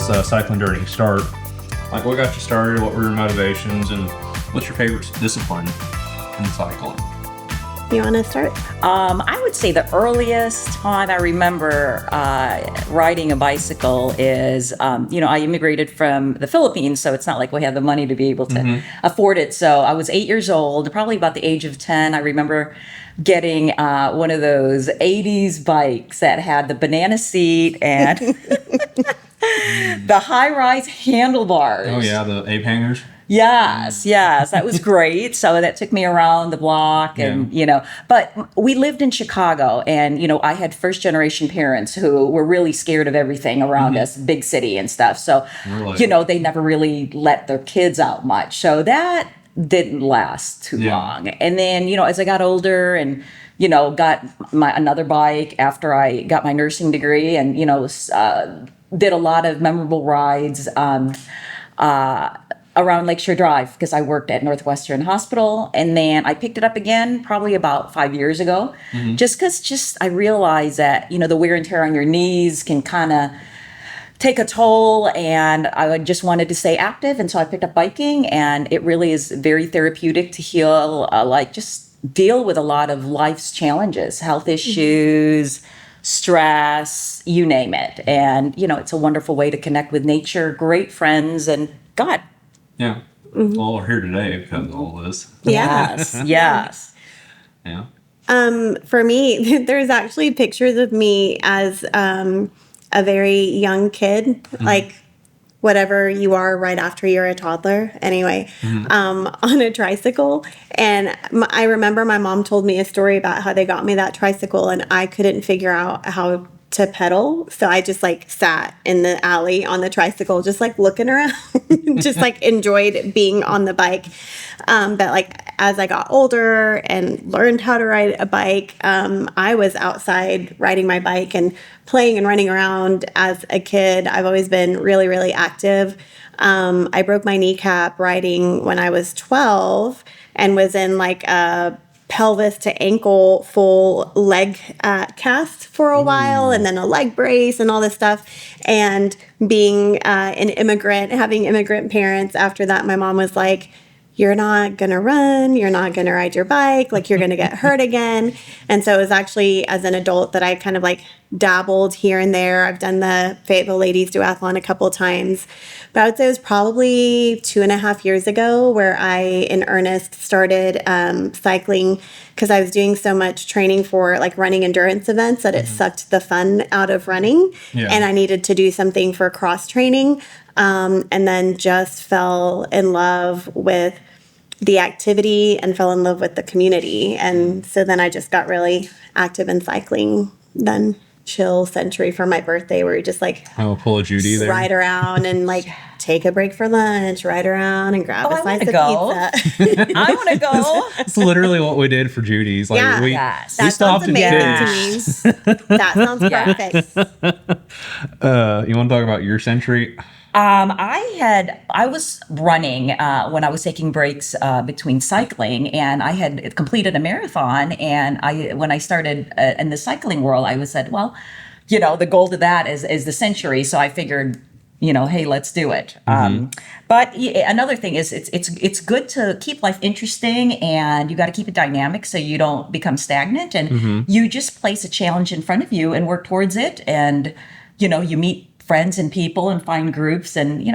this cycling journey start? Like, what got you started? What were your motivations? And what's your favorite discipline in cycling? You want to start? I would say the earliest time I remember riding a bicycle is, I immigrated from the Philippines, so it's not like we had the money to be able to afford it. So I was 8 years old, probably about the age of 10. I remember getting one of those 80s bikes that had the banana seat and the high-rise handlebars. Oh, yeah, the ape hangers? Yes, that was great. So that took me around the block and, but we lived in Chicago and, I had first generation parents who were really scared of everything around us, big city and stuff. So, Really? They never really let their kids out much. So that didn't last too long. And then, as I got older and, got another bike after I got my nursing degree and, did a lot of memorable rides, around Lakeshore Drive because I worked at Northwestern Hospital. And then I picked it up again probably about 5 years ago, just because I realized that, the wear and tear on your knees can kind of take a toll, and I just wanted to stay active. And so I picked up biking, and it really is very therapeutic to heal, just deal with a lot of life's challenges, health issues, stress, you name it. And, it's a wonderful way to connect with nature, great friends, and God. Yeah. Well, we're here today because of all this. Yes. Yes. Yeah. For me, there's actually pictures of me as a very young kid, like whatever you are right after you're a toddler anyway, on a tricycle. And I remember my mom told me a story about how they got me that tricycle and I couldn't figure out how to pedal. So I just sat in the alley on the tricycle, just looking around, just enjoyed being on the bike. But as I got older and learned how to ride a bike, I was outside riding my bike and playing and running around as a kid. I've always been really, really active. I broke my kneecap riding when I was 12 and was in a pelvis to ankle full leg cast for a while, and then a leg brace and all this stuff. And being an immigrant, having immigrant parents, after that, my mom was like, you're not going to run, you're not going to ride your bike, you're going to get hurt again. And so it was actually as an adult that I kind of dabbled here and there. I've done the Fayetteville Ladies Duathlon a couple times, but I would say it was probably 2.5 years ago where I, in earnest, started cycling because I was doing so much training for running endurance events that it sucked the fun out of running. Yeah. And I needed to do something for cross training. And then just fell in love with the activity and fell in love with the community. And so then I just got really active in cycling. Then chill century for my birthday where we just pull a Judy there. Ride around and take a break for lunch, ride around and grab a slice of pizza. I want to go. It's literally what we did for Judy's. We that stopped and sounds amazing to me. That sounds perfect. You want to talk about your century? I was running when I was taking breaks between cycling, and I had completed a marathon. And when I started in the cycling world, I said, well, the goal to that is the century. So I figured, hey, let's do it. But another thing is it's good to keep life interesting, and you got to keep it dynamic so you don't become stagnant, and you just place a challenge in front of you and work towards it. And, you meet friends and people and find groups, and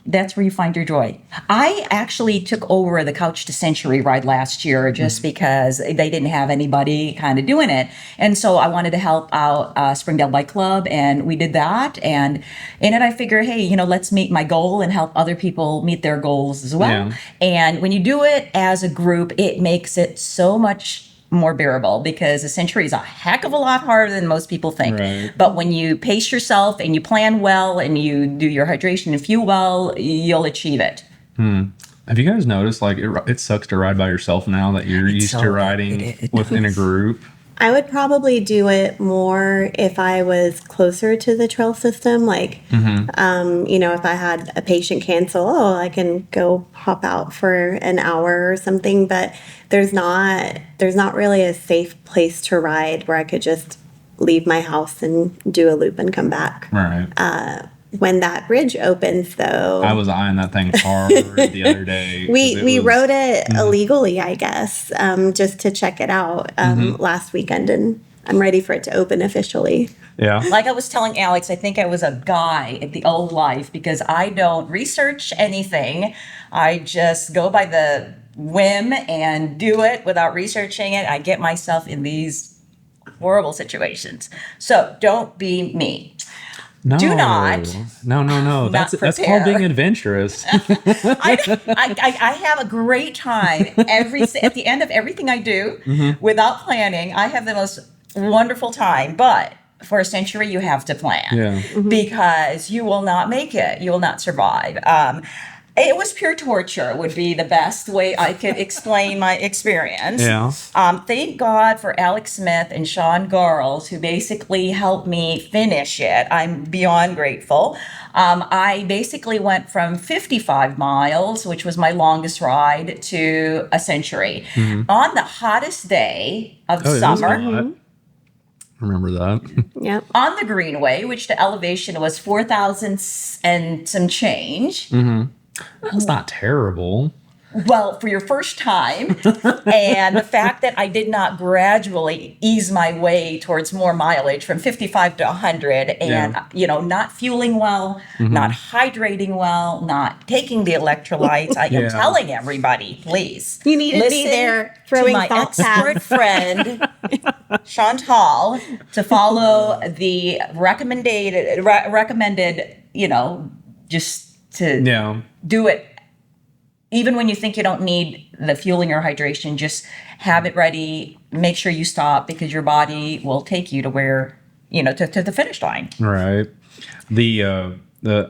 that's where you find your joy. I actually took over the Couch to Century ride last year just because they didn't have anybody kind of doing it. And so I wanted to help out Springdale Bike Club, and we did that. And in it, I figured, hey, let's meet my goal and help other people meet their goals as well. Yeah. And when you do it as a group, it makes it so much more bearable because a century is a heck of a lot harder than most people think. Right. But when you pace yourself and you plan well and you do your hydration and fuel well, you'll achieve it. Have you guys noticed it sucks to ride by yourself now that you're used to riding within a group? I would probably do it more if I was closer to the trail system. If I had a patient cancel, I can go hop out for an hour or something. But there's not really a safe place to ride where I could just leave my house and do a loop and come back. Right. when that bridge opens, though. I was eyeing that thing hard the other day. We rode it illegally, I guess, just to check it out last weekend, and I'm ready for it to open officially. Yeah. Like I was telling Alex, I think I was a guy at the old life because I don't research anything. I just go by the whim and do it without researching it. I get myself in these horrible situations. So don't be me. No. Do not. No. That's called prepare. being adventurous. I have a great time at the end of everything I do without planning. I have the most wonderful time, but for a century you have to plan because you will not make it. You will not survive. It was pure torture would be the best way I could explain my experience. Yeah. Thank God for Alex Smith and Sean Garles, who basically helped me finish it. I'm beyond grateful. I basically went from 55 miles, which was my longest ride, to a century. On the hottest day of summer. Remember that. Yep. On the Greenway, which the elevation was 4,000 and some change. That's not terrible. Well, for your first time, and the fact that I did not gradually ease my way towards more mileage from 55 to 100, and not fueling well, not hydrating well, not taking the electrolytes. I am telling everybody, please, You need to be there throwing to my salt expert pads. friend Chantal to follow the recommended, just to do it. Even when you think you don't need the fueling or hydration, just have it ready. Make sure you stop because your body will take you to where, to the finish line. Right. The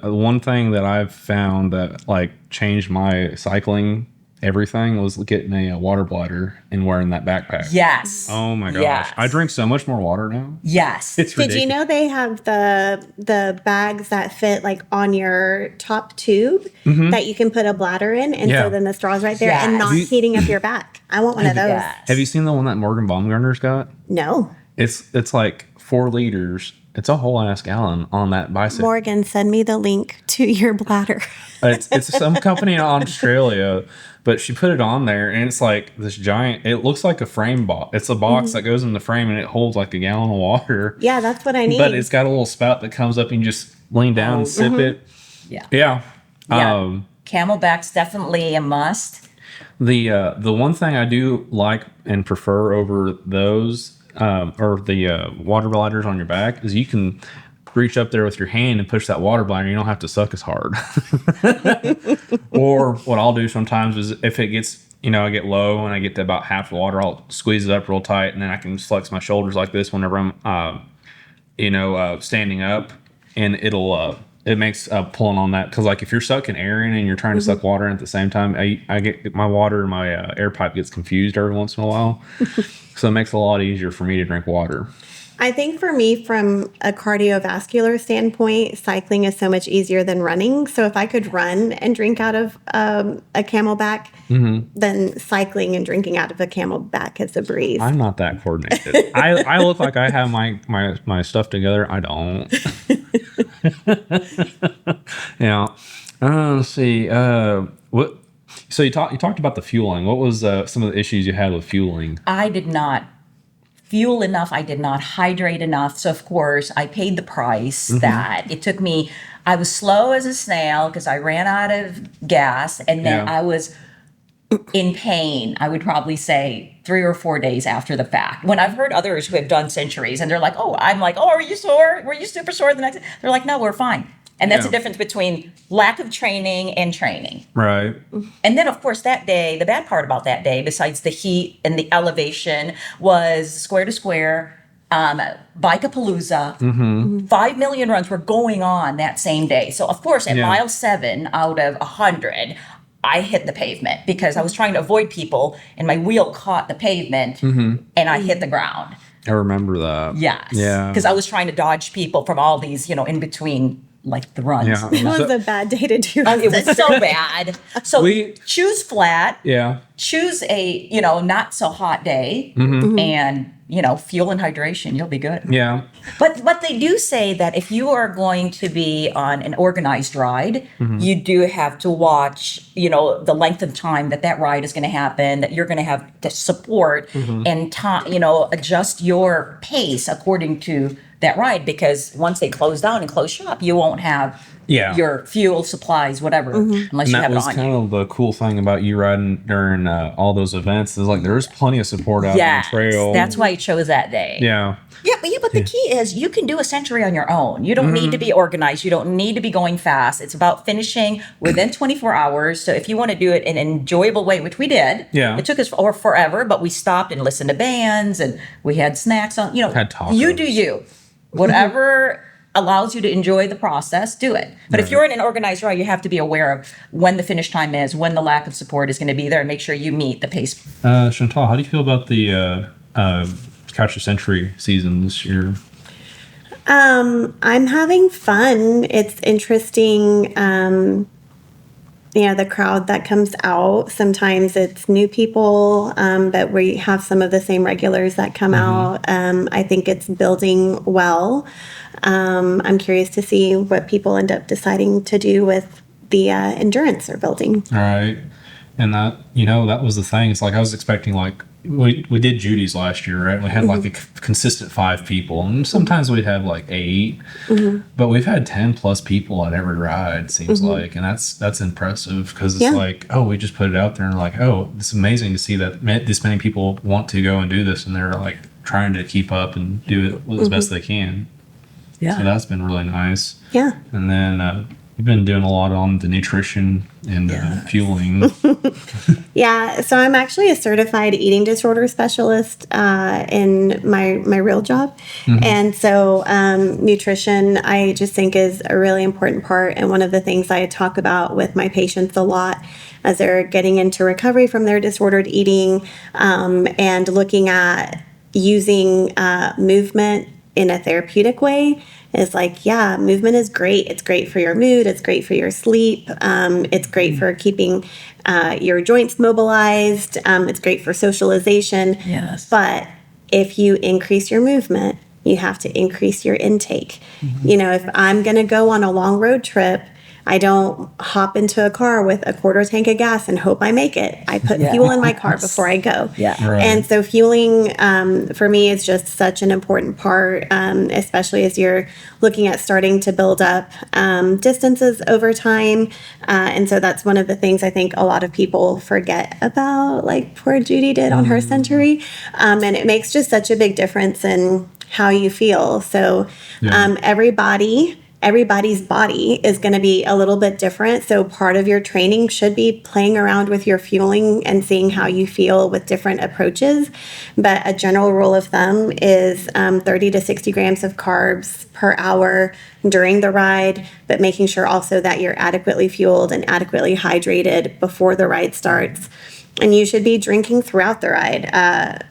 one thing that I've found that like changed my cycling everything was getting a water bladder and wearing that backpack. Yes. Oh my gosh. Yes. I drink so much more water now. Yes. It's ridiculous. Did you know they have the bags that fit like on your top tube that you can put a bladder in, and so then the straw's right there and not heating up your back? I want one of those. Yes. Have you seen the one that Morgan Baumgartner's got? No. It's like 4 liters. It's a whole ass gallon on that bicycle. Morgan, send me the link to your bladder. It's some company in Australia, but she put it on there, and it's like this giant. It looks like a frame box. It's a box that goes in the frame, and it holds like a gallon of water. Yeah, that's what I need. But it's got a little spout that comes up, and you just lean down and sip it. Yeah. Yeah. Yeah. Camelback's definitely a must. The one thing I do like and prefer over those or the water bladders on your back is you can reach up there with your hand and push that water bladder. You don't have to suck as hard. Or what I'll do sometimes is if it gets, I get low and I get to about half the water, I'll squeeze it up real tight, and then I can flex my shoulders like this whenever I'm, standing up, and it makes pulling on that, because like if you're sucking air in and you're trying to suck water in at the same time, I get my water and my air pipe gets confused every once in a while. So it makes it a lot easier for me to drink water. I think for me, from a cardiovascular standpoint, cycling is so much easier than running. So if I could run and drink out of a Camelback, then cycling and drinking out of a Camelback is a breeze. I'm not that coordinated. I look like I have my stuff together. I don't. Yeah. Let's see. What? So you talked about the fueling. What was some of the issues you had with fueling? I did not fuel enough. I did not hydrate enough. So, of course, I paid the price that it took me. I was slow as a snail because I ran out of gas, and then I was in pain, I would probably say 3 or 4 days after the fact. When I've heard others who have done centuries and they're like, I'm like, are you sore? Were you super sore the next day? They're like, no, we're fine. And that's the difference between lack of training and training. Right. And then, of course, that day, the bad part about that day, besides the heat and the elevation, was square to square, Bike-a-Palooza. 5 million runs were going on that same day. So, of course, at mile 7 out of 100, I hit the pavement because I was trying to avoid people, and my wheel caught the pavement, and I hit the ground. I remember that. Yes. Yeah. Because I was trying to dodge people from all these, in between, like the runs. Yeah. It was a bad day to do It was so bad. So choose flat. Yeah. choose a, not so hot day and, fuel and hydration, you'll be good. Yeah. But they do say that if you are going to be on an organized ride, you do have to watch, the length of time that ride is going to happen, that you're going to have to support and time, adjust your pace according to that ride, because once they close down and close shop, you won't have your fuel supplies, whatever, unless you have it on That was kind of the cool thing about you riding during all those events is like there's plenty of support out on the trail. That's why I chose that day. Yeah. But the key is you can do a century on your own. You don't need to be organized. You don't need to be going fast. It's about finishing within 24 hours. So if you want to do it in an enjoyable way, which we did, it took us forever, but we stopped and listened to bands and we had snacks on, Had tacos. you do you. Whatever allows you to enjoy the process, do it. But if you're in an organized ride, you have to be aware of when the finish time is, when the lack of support is going to be there, and make sure you meet the pace. Chantal, how do you feel about the Couch to Century season this year? I'm having fun. It's interesting. The crowd that comes out. Sometimes it's new people, but we have some of the same regulars that come out. I think it's building well. I'm curious to see what people end up deciding to do with the endurance they're building. All right. And that, that was the thing. It's like I was expecting, like, we did Judy's last year, right? We had like a consistent 5 people, and sometimes we'd have like 8, but we've had 10 plus people at every ride, seems like, and that's impressive because it's like, oh, we just put it out there and like, oh, it's amazing to see that this many people want to go and do this, and they're like trying to keep up and do it as best they can. So that's been really nice. Yeah. And then we've been doing a lot on the nutrition and fueling. Yeah, so I'm actually a certified eating disorder specialist in my real job. And so nutrition, I just think, is a really important part. And one of the things I talk about with my patients a lot as they're getting into recovery from their disordered eating, and looking at using movement in a therapeutic way, is like, yeah, movement is great. It's great for your mood. It's great for your sleep. It's great for keeping your joints mobilized. It's great for socialization. Yes. But if you increase your movement, you have to increase your intake. If I'm going to go on a long road trip, I don't hop into a car with a quarter tank of gas and hope I make it. I put fuel in my car before I go. Yeah. Right. And so fueling, for me, is just such an important part, especially as you're looking at starting to build up distances over time. And so that's one of the things I think a lot of people forget about, like poor Judy did on her century. And it makes just such a big difference in how you feel. So everybody's body is going to be a little bit different. So part of your training should be playing around with your fueling and seeing how you feel with different approaches. But a general rule of thumb is 30 to 60 grams of carbs per hour during the ride, but making sure also that you're adequately fueled and adequately hydrated before the ride starts. And you should be drinking throughout the ride.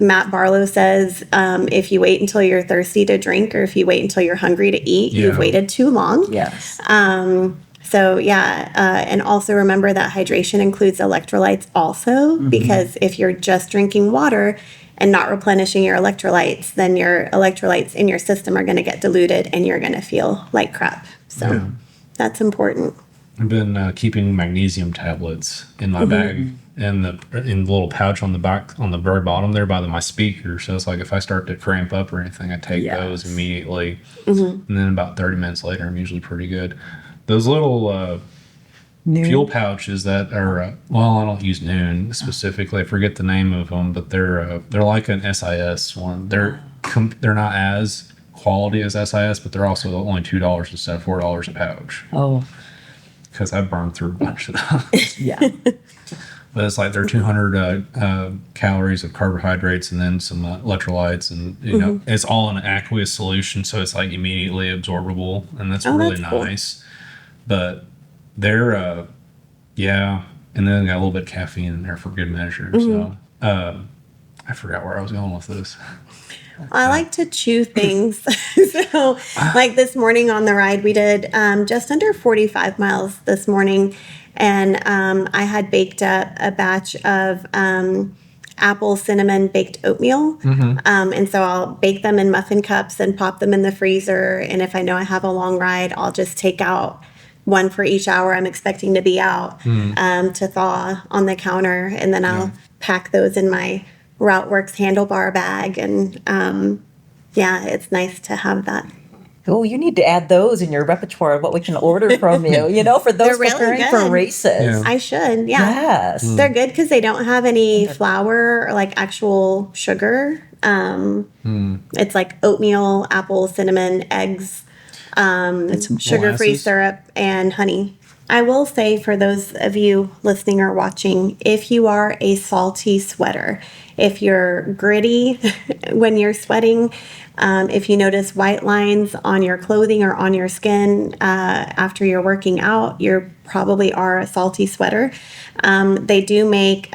Matt Barlow says if you wait until you're thirsty to drink, or if you wait until you're hungry to eat, you've waited too long. Yes. And also remember that hydration includes electrolytes also, because if you're just drinking water and not replenishing your electrolytes, then your electrolytes in your system are going to get diluted and you're going to feel like crap. So that's important. I've been keeping magnesium tablets in my bag, in the little pouch on the back, on the very bottom there by my speaker. So it's like if I start to cramp up or anything, I take those immediately, and then about 30 minutes later, I'm usually pretty good. Those little fuel pouches that are I don't use Noon specifically. I forget the name of them, but they're like an SIS one. They're not as quality as SIS, but they're also only $2 instead of $4 a pouch. Oh. Because I burned through a bunch of those. Yeah. But it's like they're 200 calories of carbohydrates and then some electrolytes, and it's all in an aqueous solution, so it's like immediately absorbable, and that's really nice. Cool. But they're and then got a little bit of caffeine in there for good measure. So I forgot where I was going with this. I like to chew things. So, like this morning on the ride, we did just under 45 miles this morning. And I had baked up a batch of apple cinnamon baked oatmeal. And so I'll bake them in muffin cups and pop them in the freezer. And if I know I have a long ride, I'll just take out one for each hour I'm expecting to be out to thaw on the counter. And then I'll pack those in my RouteWorks handlebar bag. And yeah, it's nice to have that. Oh, you need to add those in your repertoire of what we can order from you, for those They're really preparing for good. races. Yeah. I should, yeah. Yes. They're good because they don't have any flour or like actual sugar. It's like oatmeal, apple, cinnamon, eggs, And some sugar-free molasses. syrup, and honey. I will say for those of you listening or watching, if you are a salty sweater, if you're gritty when you're sweating, if you notice white lines on your clothing or on your skin after you're working out, you probably are a salty sweater. They do make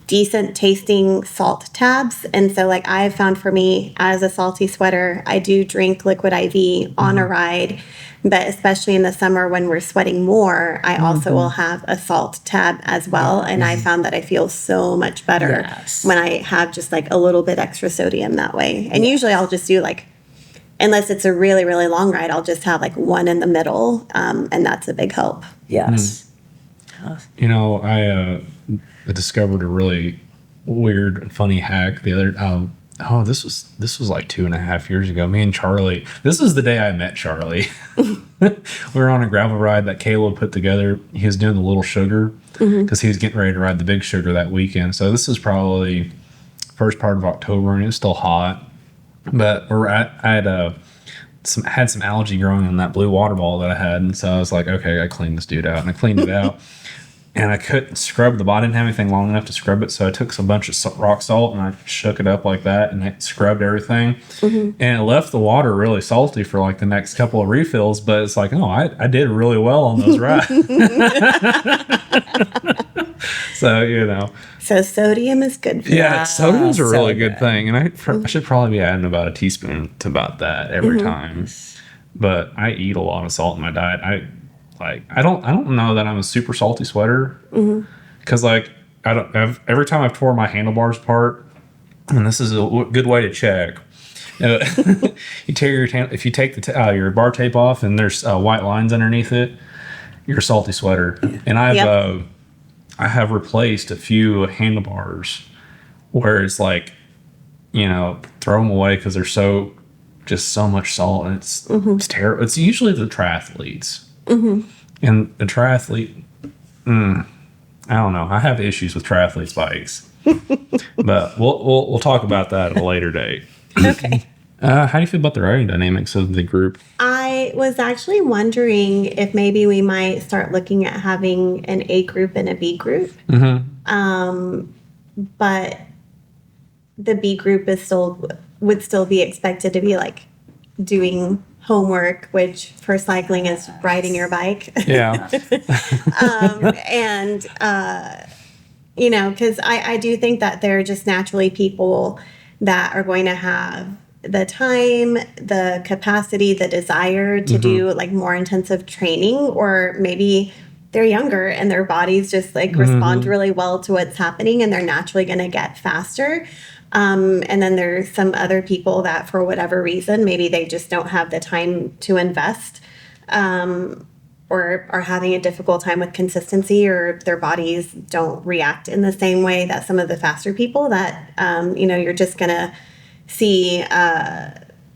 decent tasting salt tabs. And so like I've found for me as a salty sweater, I do drink liquid IV on a ride, but especially in the summer when we're sweating more, I also will have a salt tab as well. And I found that I feel so much better Yes. when I have just like a little bit extra sodium that way. And usually I'll just do like, unless it's a really, really long ride, I'll just have like one in the middle. And that's a big help. Yes. I discovered a really weird and funny hack the other. This was like 2.5 years ago. Me and Charlie. This is the day I met Charlie. We were on a gravel ride that Caleb put together. He was doing the Little Sugar because he was getting ready to ride the Big Sugar that weekend. So this is probably first part of October, and it's still hot. But I had some algae growing on that blue water ball that I had, and so I was like, okay, I clean this dude out, and I cleaned it out. And I couldn't scrub the bottom. I didn't have anything long enough to scrub it, so I took some bunch of rock salt and I shook it up like that, and it scrubbed everything. And it left the water really salty for like the next couple of refills. But it's like, oh, I did really well on those rides. So So sodium is good for you. yeah, sodium's a so really good good. thing, and I should probably be adding about a teaspoon to about that every time. But I eat a lot of salt in my diet. I don't know that I'm a super salty sweater because every time I've tore my handlebars apart, and this is a good way to check. You tear if you take your bar tape off and there's white lines underneath it, you're a salty sweater. And I have replaced a few handlebars where it's like, throw them away because they're so much salt, and it's terrible. It's usually the triathletes. And the triathlete, I don't know. I have issues with triathletes' bikes, but we'll talk about that at a later date. Okay. How do you feel about the riding dynamics of the group? I was actually wondering if maybe we might start looking at having an A group and a B group. But the B group would still be expected to be like doing homework, which for cycling is riding your bike. Yeah, And because I do think that there are just naturally people that are going to have the time, the capacity, the desire to do like more intensive training, or maybe they're younger and their bodies just like respond really well to what's happening and they're naturally going to get faster. And then there's some other people that for whatever reason, maybe they just don't have the time to invest, or are having a difficult time with consistency, or their bodies don't react in the same way that some of the faster people that, you're just going to see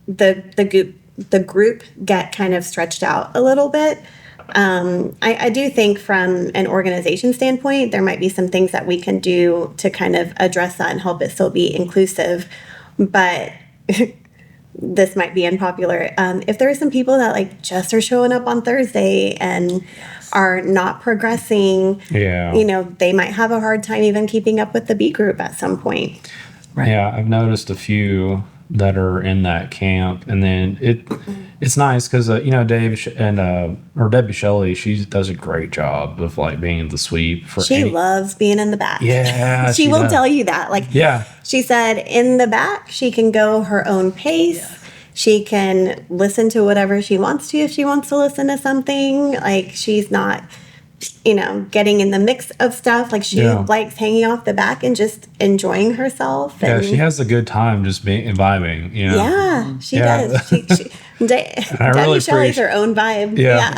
the group get kind of stretched out a little bit. I do think from an organization standpoint, there might be some things that we can do to kind of address that and help it still be inclusive. But this might be unpopular. If there are some people that like just are showing up on Thursday and are not progressing, they might have a hard time even keeping up with the B group at some point. Right. Yeah, I've noticed a few that are in that camp, and then it's nice because Dave and or Debbie Shelley, she does a great job of like being the sweep for She loves being in the back. Yeah, she will does. tell you that. Like, Yeah. she said in the back, she can go her own pace. Yeah. She can listen to whatever she wants to if she wants to listen to something. Like, she's not, getting in the mix of stuff. Like, she likes hanging off the back and just enjoying herself. Yeah, And she has a good time just being vibing. yeah, she Yeah. does. I Debbie really Shelley's her own vibe. Yeah.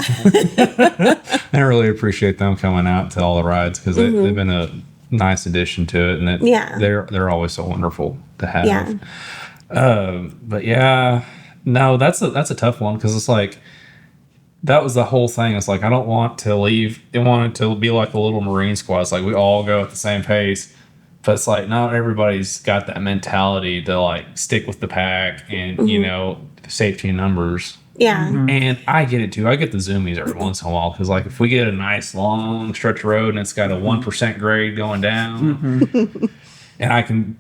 I really appreciate them coming out to all the rides because they've been a nice addition to it, and they're always so wonderful to have. Yeah. But yeah, no, that's a tough one because it's like that was the whole thing. It's like I don't want to leave. I want it to be like a little Marine squad. It's like we all go at the same pace. But it's like not everybody's got that mentality to like stick with the pack and safety in numbers. Yeah. And I get it too. I get the zoomies every once in a while because like if we get a nice long stretch of road and it's got a 1% grade going down, and I can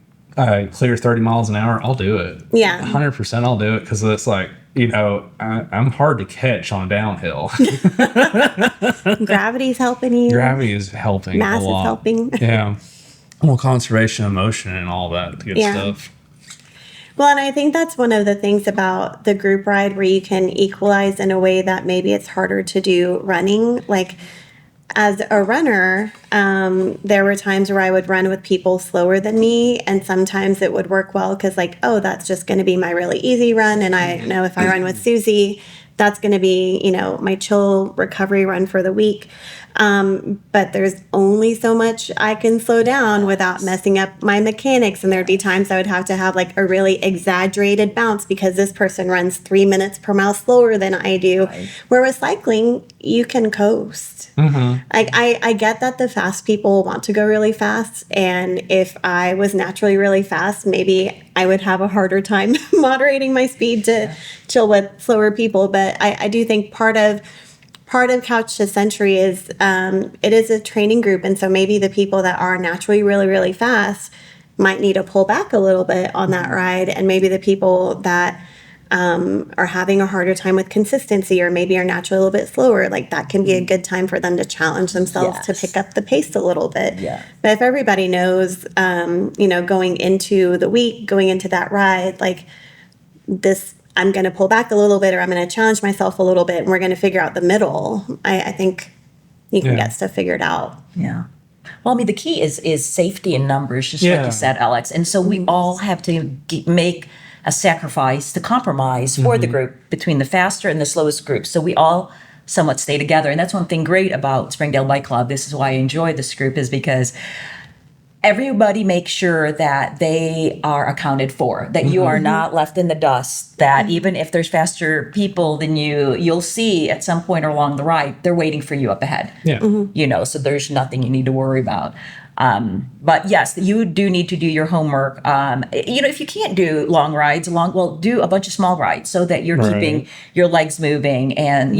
clear 30 miles an hour, I'll do it. Yeah. 100% I'll do it because it's like I'm hard to catch on downhill. Gravity's helping you. Gravity is helping Mass a lot. is helping. Yeah. Well, conservation of motion and all that good stuff. Well, and I think that's one of the things about the group ride where you can equalize in a way that maybe it's harder to do running. Like, as a runner, there were times where I would run with people slower than me, and sometimes it would work well because, like, oh, that's just going to be my really easy run, and I know if I run with Susie, that's going to be, my chill recovery run for the week. But there's only so much I can slow down without messing up my mechanics. And there'd be times I would have to have like a really exaggerated bounce because this person runs 3 minutes per mile slower than I do. Right. Where with cycling, you can coast. Mm-hmm. Like I get that the fast people want to go really fast. And if I was naturally really fast, maybe I would have a harder time moderating my speed to chill with slower people. But I do think part of Couch to Century is it is a training group, and so maybe the people that are naturally really, really fast might need to pull back a little bit on that ride, and maybe the people that are having a harder time with consistency or maybe are naturally a little bit slower, like that can be a good time for them to challenge themselves to pick up the pace a little bit. Yeah. But if everybody knows, going into the week, going into that ride, like this, I'm going to pull back a little bit or I'm going to challenge myself a little bit and we're going to figure out the middle. I think you can get stuff figured out. Yeah. Well, I mean, the key is safety in numbers, just like you said, Alex. And so we all have to make a sacrifice to compromise for the group between the faster and the slowest group. So we all somewhat stay together. And that's one thing great about Springdale Bike Club. This is why I enjoy this group, is because everybody makes sure that they are accounted for, that you are not left in the dust, that even if there's faster people than you, you'll see at some point along the ride, they're waiting for you up ahead. Yeah. So there's nothing you need to worry about. But yes, you do need to do your homework. If you can't do long rides, do a bunch of small rides so that you're keeping your legs moving and,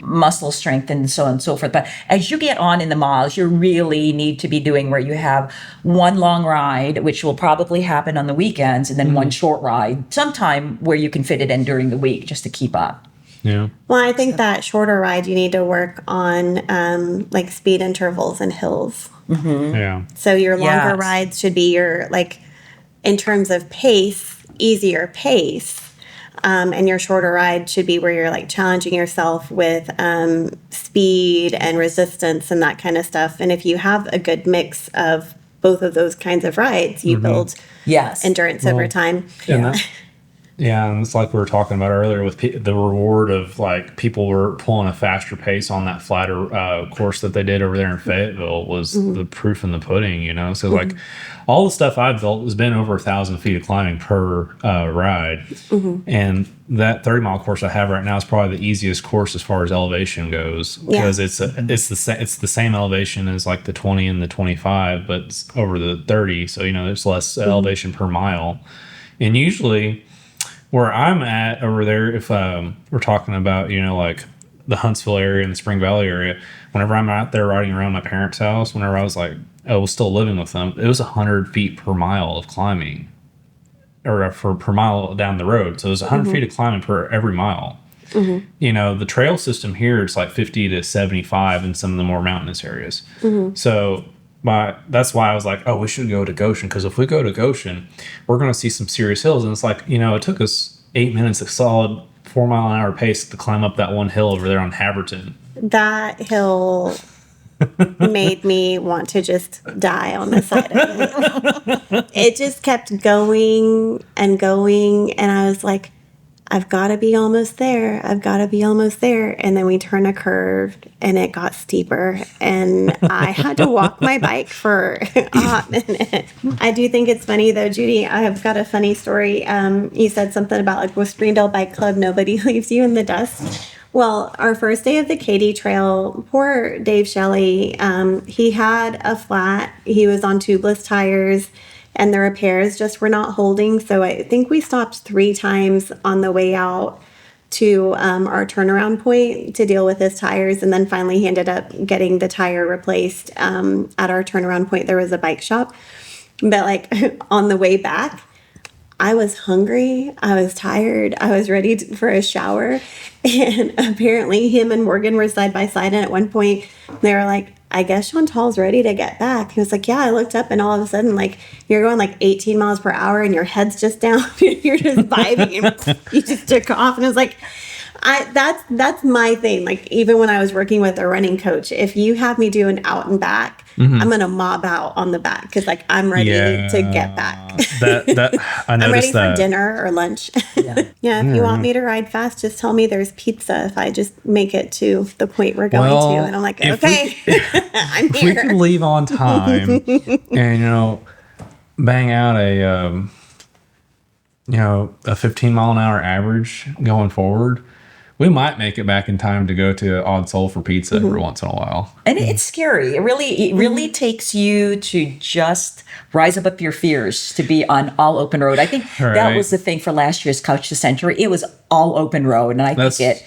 muscle strength and so on and so forth. But as you get on in the miles, you really need to be doing where you have one long ride, which will probably happen on the weekends, and then one short ride sometime where you can fit it in during the week just to keep up. Yeah. Well, I think that shorter ride, you need to work on like speed intervals and hills. Yeah. So your longer rides should be your, like, in terms of pace, easier pace. And your shorter ride should be where you're like challenging yourself with speed and resistance and that kind of stuff. And if you have a good mix of both of those kinds of rides, you build endurance over time. And it's like we were talking about earlier with the reward of like people were pulling a faster pace on that flatter course that they did over there in Fayetteville was the proof in the pudding, So like all the stuff I've built has been over 1,000 feet of climbing per ride. And that 30-mile course I have right now is probably the easiest course as far as elevation goes because it's the same elevation as like the 20 and the 25, but it's over the 30. So, there's less elevation per mile. And usually where I'm at over there, if we're talking about, like the Huntsville area and the Spring Valley area, whenever I'm out there riding around my parents' house, whenever I was still living with them, it was 100 feet per mile of climbing. or for per mile down the road. So there's 100 feet of climbing per every mile. You know, the trail system here, it's like 50 to 75 in some of the more mountainous areas. So that's why I was like, oh, we should go to Goshen, because if we go to Goshen, we're going to see some serious hills. And it's like, you know, it took us 8 minutes, a solid 4-mile-an-hour pace to climb up that one hill over there on Haverton. That hill made me want to just die on the side of it. It just kept going and going, and I was like, I've got to be almost there. I've got to be almost there. And then we turned a curve and it got steeper and I had to walk my bike for a hot minute. I do think it's funny though, Judy, I have got a funny story. You said something about like with Springdale Bike Club, nobody leaves you in the dust. Well, our first day of the Katy Trail, poor Dave Shelley, he had a flat. He was on tubeless tires. And the repairs just were not holding. So I think we stopped 3 times on the way out to our turnaround point to deal with his tires. And then finally he ended up getting the tire replaced at our turnaround point. There was a bike shop. But like on the way back, I was hungry. I was tired. I was ready for a shower. And apparently him and Morgan were side by side. And at one point they were like, I guess Chantal's ready to get back. He was like, yeah, I looked up and all of a sudden, like, you're going like 18 miles per hour and your head's just down. You're just vibing and you just took off. And I was like, that's my thing. Like, even when I was working with a running coach, if you have me do an out and back, I'm going to mob out on the back because, like, I'm ready to get back. I I'm ready noticed that. for dinner or lunch. Yeah, if you want me to ride fast, just tell me there's pizza if I just make it to the point we're going to. And I'm like, okay, I'm If we here. could leave on time and, you know, bang out a 15-mile-an-hour average going forward, we might make it back in time to go to Odd Soul for pizza every once in a while. And it's scary. It really takes you to just rise above your fears to be on all open road. I think that Right. was the thing for last year's Couch to Century. It was all open road, and I think it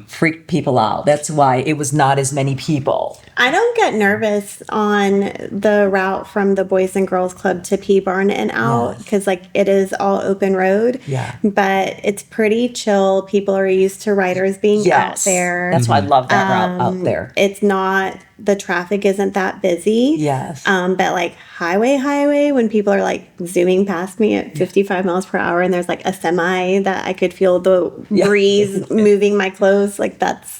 freaked people out. That's why it was not as many people. I don't get nervous on the route from the Boys and Girls Club to P Barn and out because like it is all open road. Yeah. But it's pretty chill. People are used to riders being out there. That's why I love that route out there. It's not, the traffic isn't that busy. Yes. But like highway, when people are like zooming past me at 55 miles per hour and there's like a semi that I could feel the breeze moving my clothes, like that's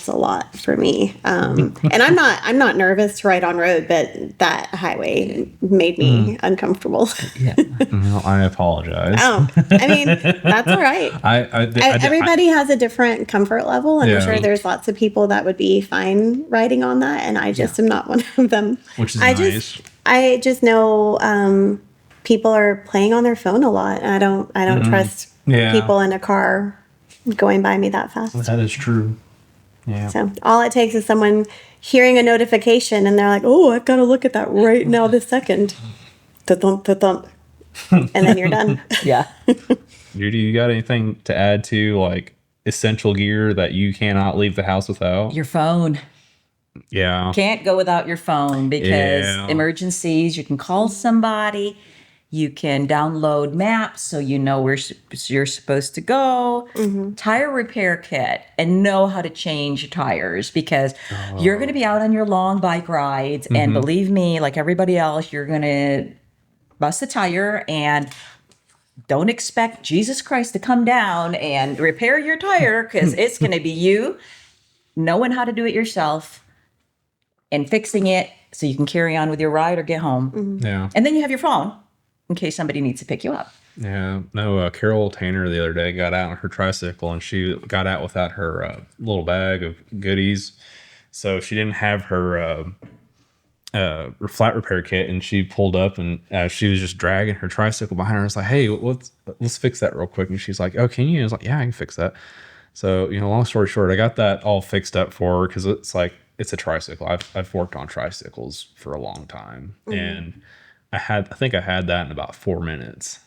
a lot for me. And I'm not nervous to ride on road, but that highway made me uncomfortable. Yeah. Well, I apologize. Oh, I mean, that's all right. Everybody has a different comfort level, and I'm Yeah. sure there's lots of people that would be fine riding on that, and I just am not one of them. Which is I nice. I just know people are playing on their phone a lot. And I don't trust Yeah. people in a car going by me that fast. That is true. Yeah. So all it takes is someone hearing a notification and they're like, "Oh, I've got to look at that right now, this second." Thump, thump, and then you're done. Yeah. Judy, you got anything to add to like essential gear that you cannot leave the house without? Your phone. Yeah. Can't go without your phone because Yeah. emergencies, you can call somebody, you can download maps so you know where you're supposed to go, tire repair kit, and know how to change tires because you're going to be out on your long bike rides. And believe me, like everybody else, you're going to bust a tire and don't expect Jesus Christ to come down and repair your tire because it's going to be you knowing how to do it yourself and fixing it so you can carry on with your ride or get home. Yeah. And then you have your phone in case somebody needs to pick you up. Yeah. No, Carol Tanner the other day got out on her tricycle and she got out without her little bag of goodies. So she didn't have her flat repair kit, and she pulled up and she was just dragging her tricycle behind her. I was like, "Hey, let's fix that real quick." And she's like, "Oh, can you?" I was like, "Yeah, I can fix that." So, long story short, I got that all fixed up for her because it's like, it's a tricycle. I've worked on tricycles for a long time, and I think I had that in about 4 minutes.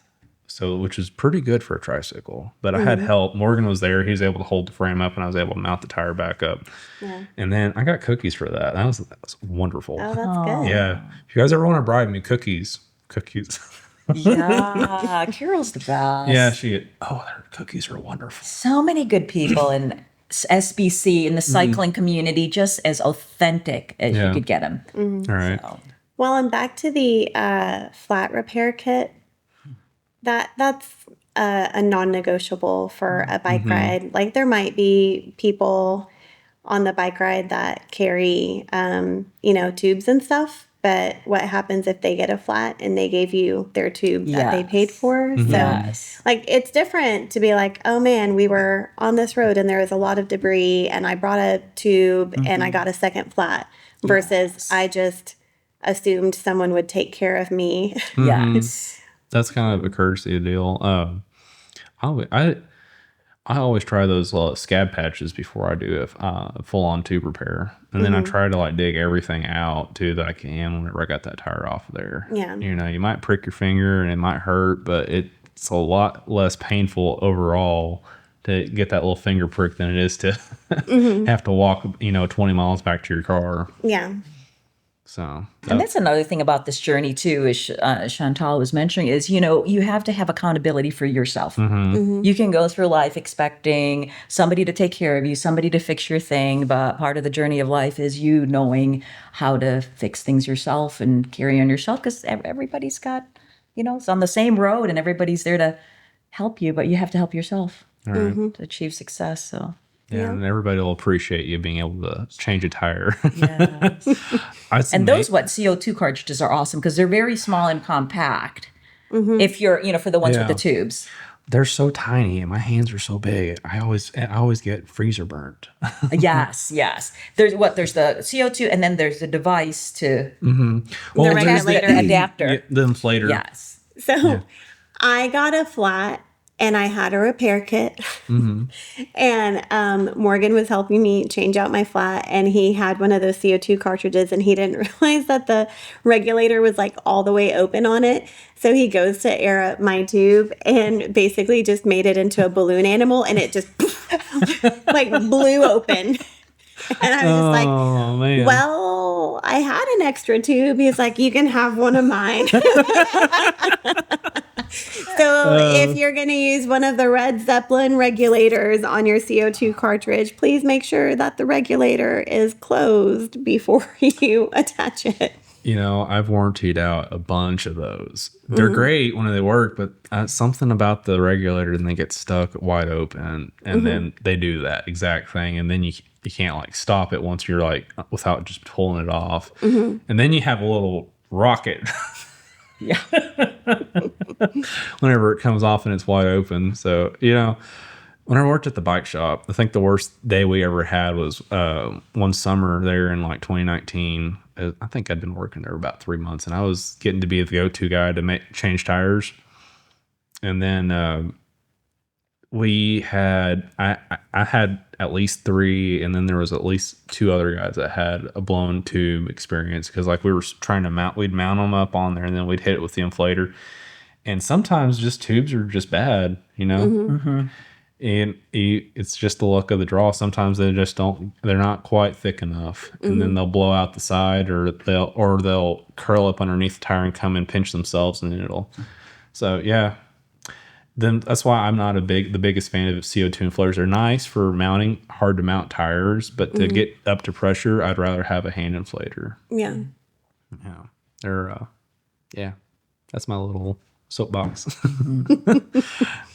So, which is pretty good for a tricycle. But I had help. Morgan was there. He was able to hold the frame up, and I was able to mount the tire back up. Yeah. And then I got cookies for that. That was wonderful. Oh, that's good. Yeah. If you guys ever want to bribe me, cookies. Yeah, Carol's the best. Yeah, her cookies are wonderful. So many good people in SBC in the cycling community, just as authentic as you Yeah. could get them. All right. Well, and back to the flat repair kit. That's a non-negotiable for a bike ride. Like there might be people on the bike ride that carry, tubes and stuff. But what happens if they get a flat and they gave you their tube that they paid for? So, Yes. like, it's different to be like, oh man, we were on this road and there was a lot of debris and I brought a tube and I got a second flat versus I just assumed someone would take care of me. Yes. That's kind of a courtesy deal. I always try those scab patches before I do a full on tube repair, and then I try to dig everything out too that I can whenever I got that tire off of there. Yeah. You might prick your finger and it might hurt, but it's a lot less painful overall to get that little finger prick than it is to have to walk 20 miles back to your car. Yeah. So And that's another thing about this journey too, as Chantal was mentioning, is, you have to have accountability for yourself. You can go through life expecting somebody to take care of you, somebody to fix your thing, but part of the journey of life is you knowing how to fix things yourself and carry on yourself, because everybody's got, it's on the same road and everybody's there to help you, but you have to help yourself to achieve success. So. yeah, and everybody will appreciate you being able to change a tire. Yes. And those wet CO2 cartridges are awesome because they're very small and compact. If you're, for the ones with the tubes. They're so tiny and my hands are so big. I always get freezer burnt. Yes. There's the CO2 and then there's the device to The there's regulator. the adapter. Yeah, the inflator. Yes. So I got a flat and I had a repair kit. And Morgan was helping me change out my flat, and he had one of those CO2 cartridges, and he didn't realize that the regulator was all the way open on it. So he goes to air up my tube and basically just made it into a balloon animal, and it just blew open. And I was just Oh man. well, I had an extra tube. He's like, you can have one of mine. So if you're going to use one of the red Zeppelin regulators on your CO2 cartridge, please make sure that the regulator is closed before you attach it. I've warrantied out a bunch of those. They're great when they work, but something about the regulator and they get stuck wide open, and then they do that exact thing, and then you can't stop it once you're without just pulling it off, and then you have a little rocket. Yeah. Whenever it comes off and it's wide open. So when I worked at the bike shop, I think the worst day we ever had was one summer there in 2019. I think I'd been working there about 3 months, and I was getting to be the go-to guy to change tires. And then I had at least 3, and then there was at least 2 other guys that had a blown tube experience, because we were trying to we'd mount them up on there, and then we'd hit it with the inflator. And sometimes just tubes are just bad, and it's just the luck of the draw. Sometimes they're not quite thick enough, and then they'll blow out the side, or they'll curl up underneath the tire and come and pinch themselves, and so yeah. Then that's why I'm not the biggest fan of CO2 inflators. They're nice for mounting hard to mount tires, but to get up to pressure, I'd rather have a hand inflator. Yeah. Yeah, they're that's my little soapbox.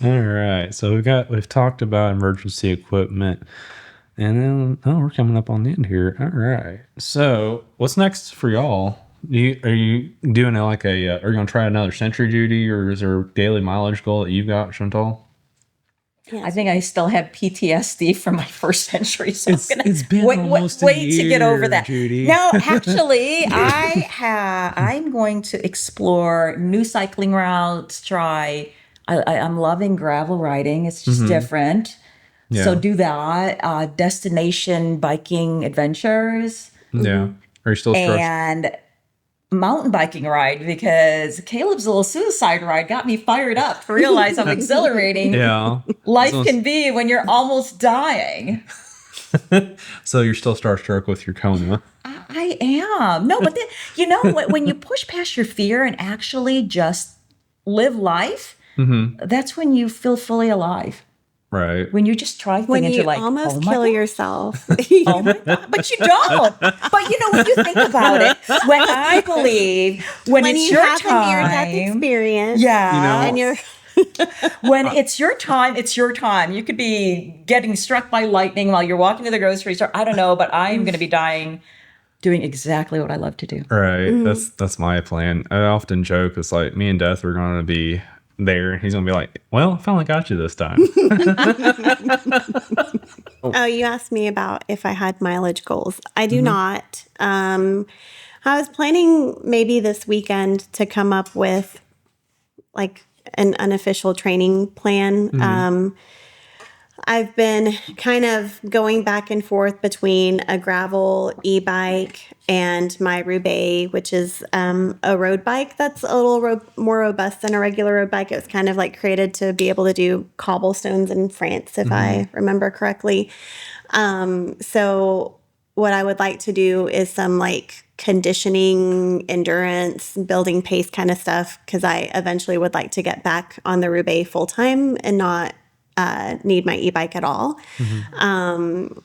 All right, so we've talked about emergency equipment, and then we're coming up on the end here. All right, so what's next for y'all? Are you doing are you going to try another century, Judy, or is there a daily mileage goal that you've got, Chantal? I think I still have PTSD from my first century, so It's been almost a wait to get over year, that. Judy. No, actually, I'm going to explore new cycling routes. I'm loving gravel riding. It's just different. Yeah. So do that. Destination biking adventures. Yeah. Are you still struggling? And mountain biking ride, because Caleb's little suicide ride got me fired up to realize how exhilarating life can be when you're almost dying. So you're still starstruck with your Kona. I am. No, but when you push past your fear and actually just live life, that's when you feel fully alive. Right. When you just try things When and you you're like, almost oh my kill God. yourself. Oh my God. But you don't. But you know, when you think about it, I believe when When it's you your have a near-death time, experience. yeah, And you're when it's your time, it's your time. You could be getting struck by lightning while you're walking to the grocery store. I don't know, but I am going to be dying doing exactly what I love to do. Right. That's my plan. I often joke, it's like me and Death are going to be there. He's going to be like, well, I finally got you this time. Oh, you asked me about if I had mileage goals. I do not. I was planning maybe this weekend to come up with like an unofficial training plan. I've been kind of going back and forth between a gravel e-bike and my Roubaix, which is a road bike that's a little more robust than a regular road bike. It was kind of like created to be able to do cobblestones in France, if I remember correctly. So what I would like to do is some like conditioning, endurance, building pace kind of stuff, because I eventually would like to get back on the Roubaix full time and not need my e-bike at all. And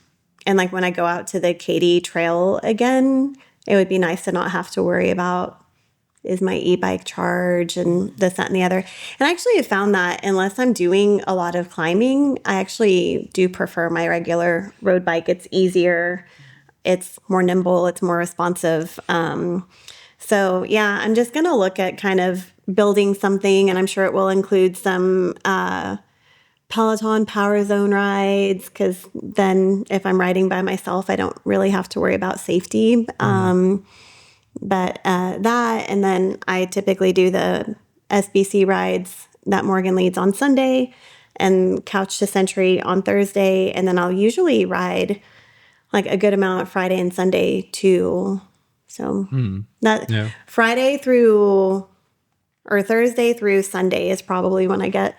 like when I go out to the Katy Trail again, it would be nice to not have to worry about is my e-bike charge and this, that, and the other. And I actually have found that unless I'm doing a lot of climbing, I actually do prefer my regular road bike. It's easier, it's more nimble, it's more responsive. So yeah, I'm just gonna look at kind of building something, and I'm sure it will include some Peloton Power Zone rides, because then if I'm riding by myself, I don't really have to worry about safety. But that, and then I typically do the SBC rides that Morgan leads on Sunday and Couch to Century on Thursday. And then I'll usually ride like a good amount Friday and Sunday too. So that Yeah. Friday through or Thursday through Sunday is probably when I get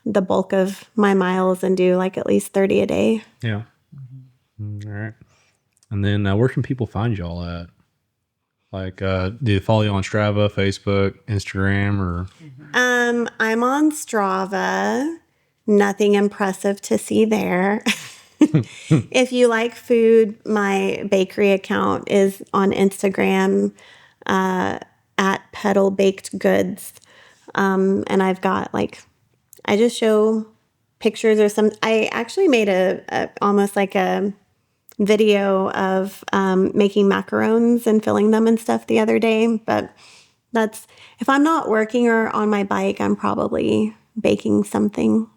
the bulk of my miles and do like at least 30 a day. Yeah. All right. And then where can people find y'all at? Like, do they follow you on Strava, Facebook, Instagram, or? I'm on Strava. Nothing impressive to see there. If you like food, my bakery account is on Instagram at Pedal Baked Goods. And I've got like, I just show pictures or some. I actually made a almost like a video of making macarons and filling them and stuff the other day. But that's, if I'm not working or on my bike, I'm probably baking something.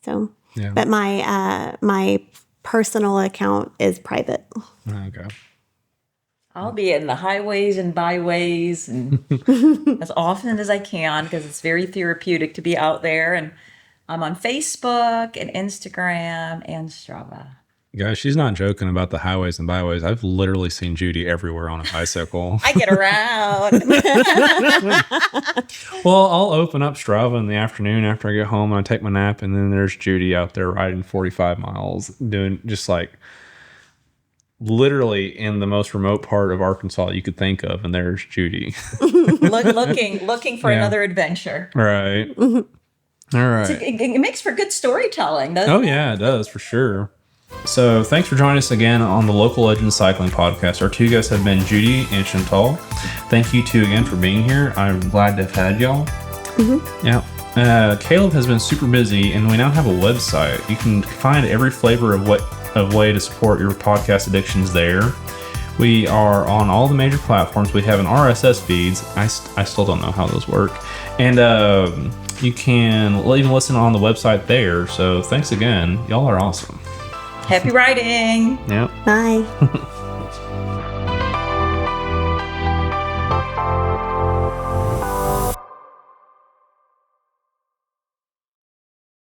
So, Yeah. but my personal account is private. Okay. I'll be in the highways and byways and as often as I can, because it's very therapeutic to be out there. And I'm on Facebook and Instagram and Strava. Guys, she's not joking about the highways and byways. I've literally seen Judy everywhere on a bicycle. I get around. Well, I'll open up Strava in the afternoon after I get home and I take my nap, and then there's Judy out there riding 45 miles, doing just like literally in the most remote part of Arkansas you could think of, and there's Judy. looking for Yeah. another adventure. Right. All right. It makes for good storytelling, doesn't Oh, it? yeah, it does for sure. So thanks for joining us again on the Local Legends Cycling Podcast. Our two guests have been Judy and Chantal. Thank you two again for being here. I'm glad to have had y'all. Yeah. Caleb has been super busy, and we now have a website. You can find every flavor of way to support your podcast addictions there. We are on all the major platforms. We have an RSS feeds. I still don't know how those work. And you can even listen on the website there. So thanks again. Y'all are awesome. Happy riding. Yeah. Bye.